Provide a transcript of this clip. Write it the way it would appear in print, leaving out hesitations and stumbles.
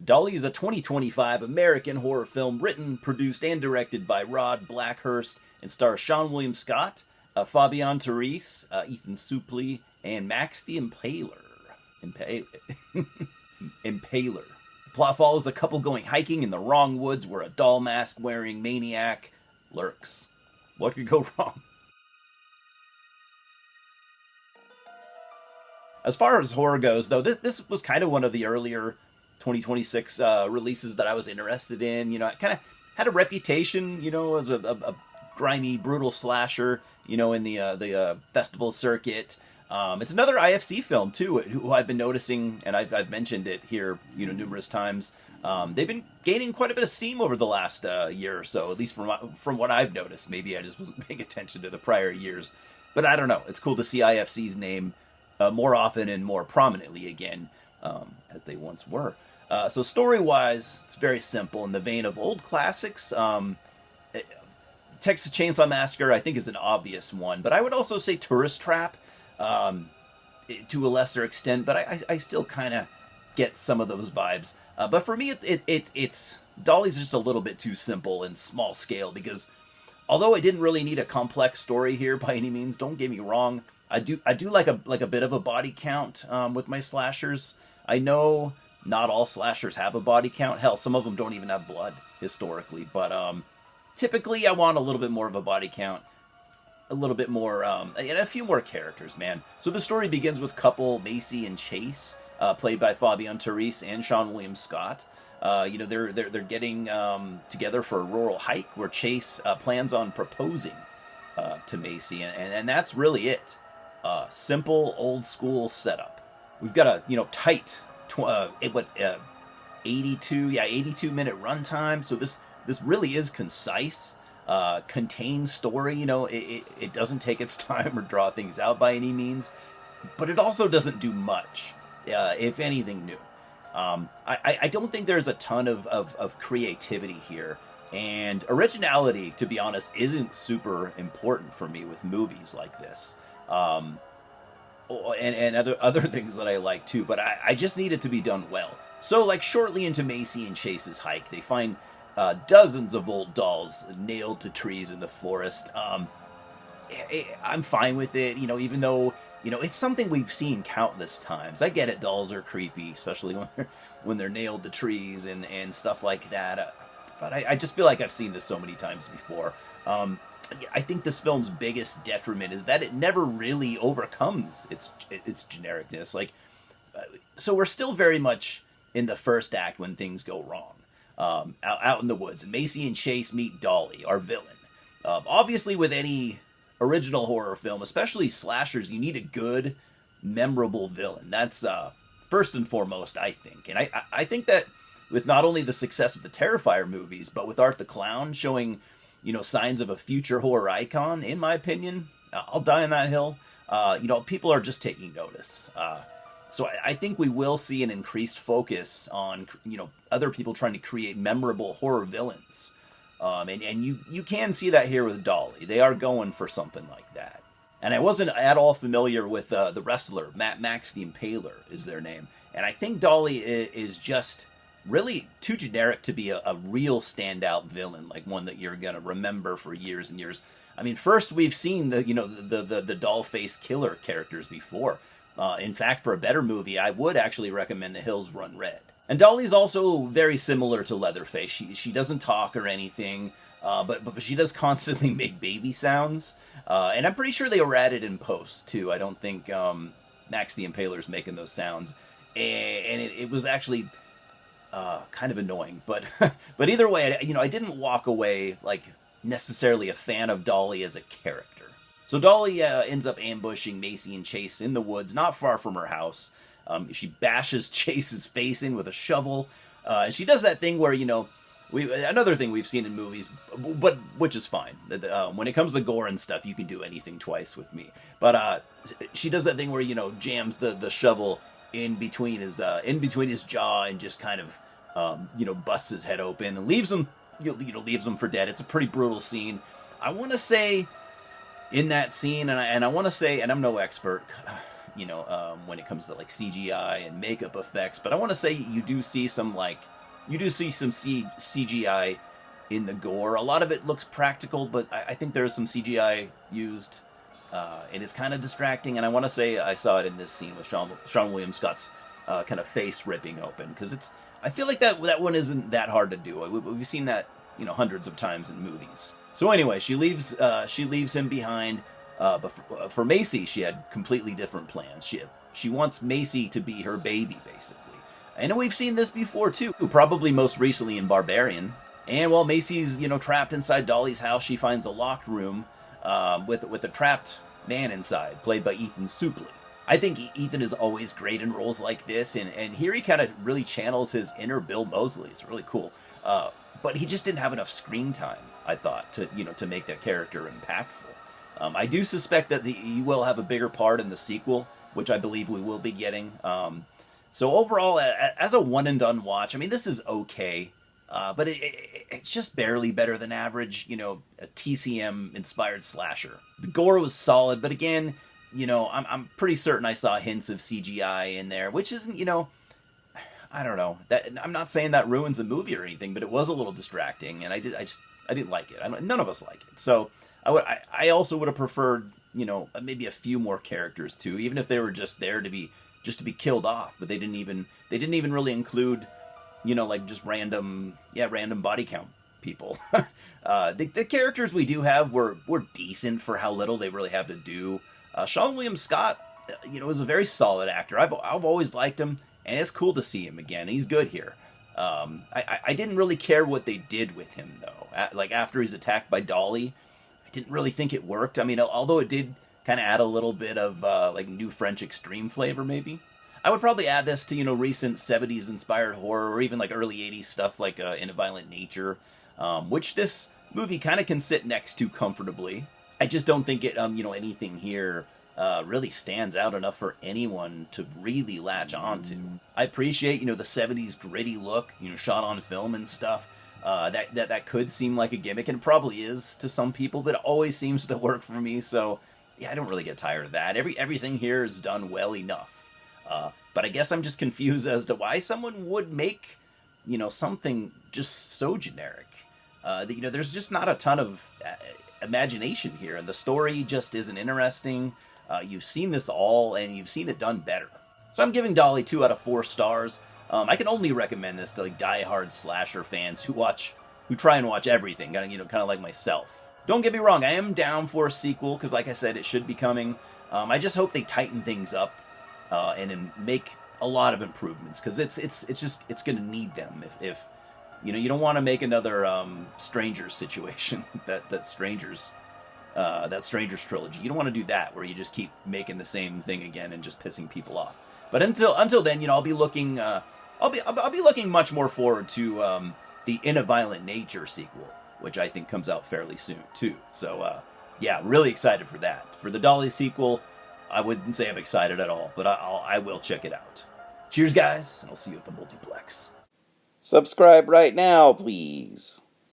Dolly is a 2025 American horror film written, produced, and directed by Rod Blackhurst and stars Sean William Scott, Fabianne Therese, Ethan Suplee, and Max the Impaler. Impaler. Plot follows a couple going hiking in the wrong woods where a doll mask wearing maniac lurks. What could go wrong? As far as horror goes, though, this was kind of one of the earlier 2026 releases that I was interested in. You know, it kind of had a reputation, you know, as a grimy, brutal slasher, you know, in the festival circuit. It's another IFC film too, who I've been noticing, and I've mentioned it here, you know, numerous times. They've been gaining quite a bit of steam over the last year or so, at least from what I've noticed. Maybe I just wasn't paying attention to the prior years, but I don't know. It's cool to see IFC's name more often and more prominently again, as they once were. So story-wise, it's very simple in the vein of old classics. Texas Chainsaw Massacre, I think, is an obvious one, but I would also say Tourist Trap, to a lesser extent, but I still kind of get some of those vibes. But for me, it's Dolly's just a little bit too simple and small scale, because although I didn't really need a complex story here by any means, don't get me wrong, I do like a bit of a body count with my slashers. I know not all slashers have a body count. Hell, some of them don't even have blood historically, but typically I want a little bit more of a body count. A little bit more, and a few more characters, man. So the story begins with couple Macy and Chase, played by Fabianne Therese and Sean William Scott. You know, they're getting together for a rural hike where Chase plans on proposing to Macy, and that's really it. Simple, old school setup. We've got a tight 82 minute runtime. So this really is concise. Contained story, you know, it doesn't take its time or draw things out by any means, but it also doesn't do much, if anything new. I don't think there's a ton of creativity here, and originality, to be honest, isn't super important for me with movies like this, and other things that I like too, but I just need it to be done well. So, like, shortly into Macy and Chase's hike, they find dozens of old dolls nailed to trees in the forest. I'm fine with it, you know, even though, you know, it's something we've seen countless times. I get it, dolls are creepy, especially when they're nailed to trees and stuff like that. But I just feel like I've seen this so many times before. I think this film's biggest detriment is that it never really overcomes its genericness. Like, so we're still very much in the first act when things go wrong. Out in the woods, Macy and Chase meet Dolly, our villain. Obviously, with any original horror film, especially slashers, you need a good, memorable villain. That's first and foremost, I think. And I think that with not only the success of the Terrifier movies, but with Art the Clown showing, you know, signs of a future horror icon, in my opinion, I'll die on that hill. You know, people are just taking notice. So I think we will see an increased focus on, you know, other people trying to create memorable horror villains. And you can see that here with Dolly. They are going for something like that. And I wasn't at all familiar with the wrestler, Max the Impaler is their name. And I think Dolly is just really too generic to be a real standout villain, like one that you're going to remember for years and years. I mean, first we've seen the doll-faced killer characters before. In fact, for a better movie, I would actually recommend The Hills Run Red. And Dolly's also very similar to Leatherface. She doesn't talk or anything, but she does constantly make baby sounds. And I'm pretty sure they were added in post, too. I don't think Max the Impaler's making those sounds. And it was actually kind of annoying. But but either way, you know, I didn't walk away like necessarily a fan of Dolly as a character. So Dolly ends up ambushing Macy and Chase in the woods, not far from her house. She bashes Chase's face in with a shovel. And she does that thing where, you know, another thing we've seen in movies, but which is fine. When it comes to gore and stuff, you can do anything twice with me. But she does that thing where, you know, jams the shovel in between his jaw and just kind of busts his head open and leaves him for dead. It's a pretty brutal scene. I want to say in that scene, and I want to say, and I'm no expert, when it comes to like CGI and makeup effects. But I want to say you do see some CGI in the gore. A lot of it looks practical, but I think there is some CGI used, and it's kind of distracting. And I want to say I saw it in this scene with Sean William Scott's kind of face ripping open, because I feel like that one isn't that hard to do. We've seen that hundreds of times in movies. So anyway, she leaves him behind. But for Macy, she had completely different plans. She wants Macy to be her baby, basically. I know we've seen this before too, probably most recently in Barbarian. And while Macy's trapped inside Dolly's house, she finds a locked room with a trapped man inside, played by Ethan Suplee. I think Ethan is always great in roles like this, and here he kind of really channels his inner Bill Moseley. It's really cool. But he just didn't have enough screen time, I thought, to make that character impactful. I do suspect that he will have a bigger part in the sequel, which I believe we will be getting. So overall, as a one-and-done watch, I mean, this is okay, but it's just barely better than average, a TCM-inspired slasher. The gore was solid, but again, I'm pretty certain I saw hints of CGI in there, which isn't, I don't know. I'm not saying that ruins a movie or anything, but it was a little distracting, and I didn't like it. None of us like it. So I also would have preferred, maybe a few more characters too, even if they were just there to be killed off. But they didn't even really include, like just random body count people. The characters we do have were decent for how little they really have to do. Sean William Scott, is a very solid actor. I've always liked him, and it's cool to see him again. He's good here. I didn't really care what they did with him though. Like after he's attacked by Dolly, I didn't really think it worked. I mean, although it did kind of add a little bit of like new French extreme flavor, maybe. I would probably add this to recent 70s inspired horror, or even like early 80s stuff like In a Violent Nature, which this movie kind of can sit next to comfortably. I just don't think it anything here really stands out enough for anyone to really latch onto. I appreciate the 70s gritty look, shot on film and stuff. That could seem like a gimmick, and it probably is to some people, but it always seems to work for me. So yeah, I don't really get tired of that. Everything here is done well enough. But I guess I'm just confused as to why someone would make something just so generic. There's just not a ton of imagination here, and the story just isn't interesting. You've seen this all, and you've seen it done better. So I'm giving Dolly 2 out of 4 stars. I can only recommend this to like die-hard slasher fans who try and watch everything, kind of like myself. Don't get me wrong, I am down for a sequel, because like I said, it should be coming. I just hope they tighten things up and make a lot of improvements, because it's going to need them. If you don't want to make another Strangers situation, that Strangers trilogy. You don't want to do that, where you just keep making the same thing again and just pissing people off. But until then, I'll be looking much more forward to the In a Violent Nature sequel, which I think comes out fairly soon too. So yeah, really excited for that. For the Dolly sequel, I wouldn't say I'm excited at all, but I will check it out. Cheers, guys, and I'll see you at the multiplex. Subscribe right now, please.